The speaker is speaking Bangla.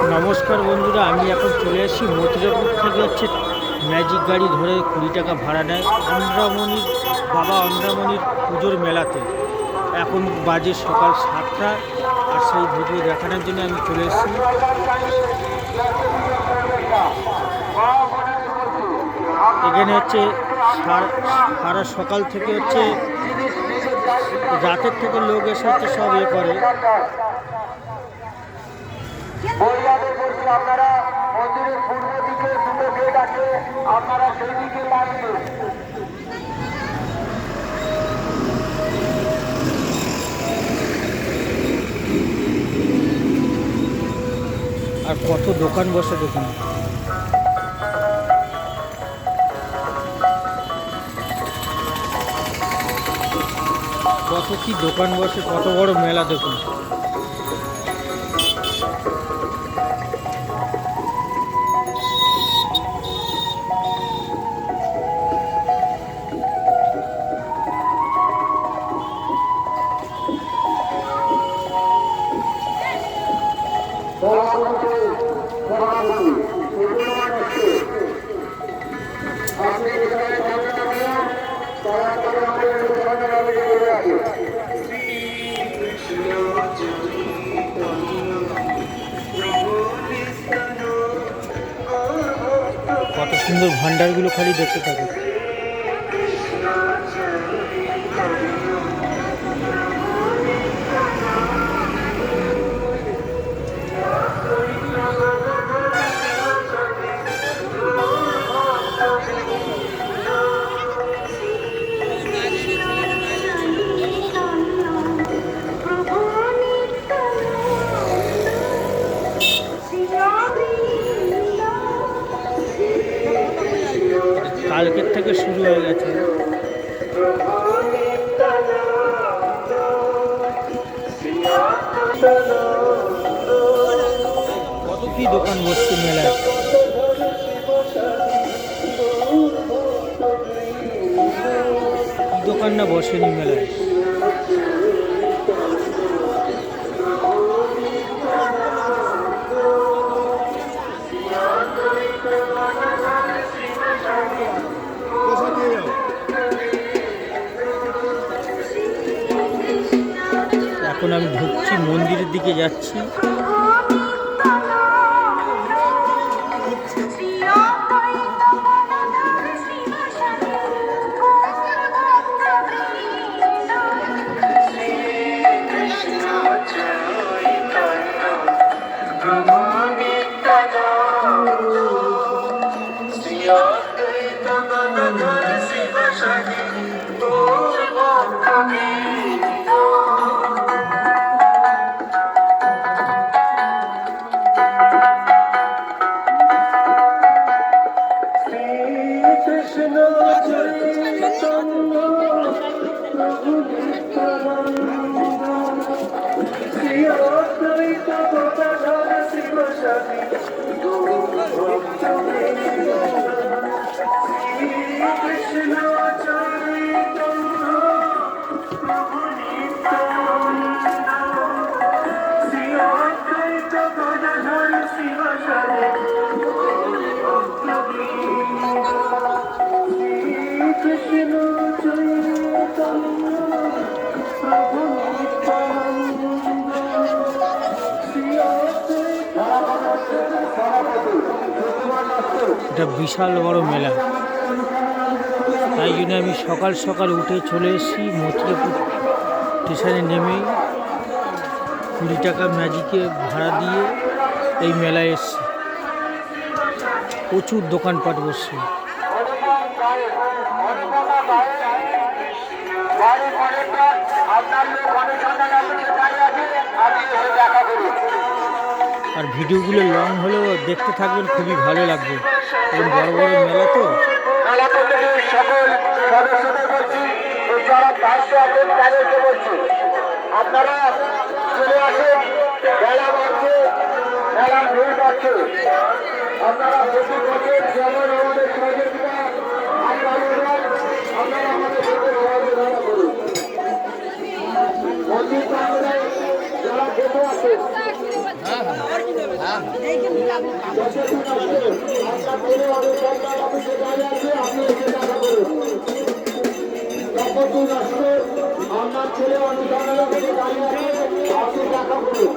নমস্কার বন্ধুরা, আমি এখন চলে এসেছি মথুরাপুর থেকে ম্যাজিক গাড়ি ধরে 20 টাকা ভাড়া নেয় অন্ধ্রামণির বাবা অন্ধ্রামণির পুজোর মেলাতে। এখন বাজে সকাল 7টা, আর সেই ভিডিও দেখানোর জন্য আমি চলে এসেছি। এখানে সারা সকাল থেকে রাতের থেকে লোক এসে সব করে। আপনারা মন্দিরের পূর্ব দিকে দুটো গেট আছে, আপনারা সেই দিকে পাবেন। আর কত দোকান বসে দেখুন। কত কি দোকান বসে, কত বড় মেলা দেখুন। কত সুন্দর ভান্ডারগুলো খালি দেখতে থাকে। কালকের থেকে শুরু হয়ে গেছে। কত কি দোকান বসছে মেলায়। দোকান না বসেনি মেলায়। এখন আমি ঢুকছি, মন্দিরের দিকে যাচ্ছি। এটা বিশাল বড় মেলা, তাই জন্য আমি সকাল সকাল উঠে চলে এসেছি। মথুরাপুর স্টেশনে নেমেই 20 টাকা ম্যাজিকে ভাড়া দিয়ে এই মেলায় এসেছি। প্রচুর দোকানপাট বসছে। আর ভিডিওগুলো লং হলেও দেখতে থাকবেন, খুবই ভালো লাগবে। এবং বড় বড় মেলা তো। আপনারা চলে আসেন, মেলা বাড়ছে, মেলা ভিড় বাড়ছে। আপনারা প্রতি বছর যেমন আমাদের সহযোগিতা আপনারা আমাদের সহযোগিতা করুন। মন্দির প্রাঙ্গণে যারা বসে আছে ছেলে অনুসন্ধান অফিসে দাঁড়িয়ে আছে, আপনি এসে দেখা করুন। আপনার ছেলে অনুসন্ধান অফিসে দাঁড়িয়ে আছে, আপনি দেখা করুন।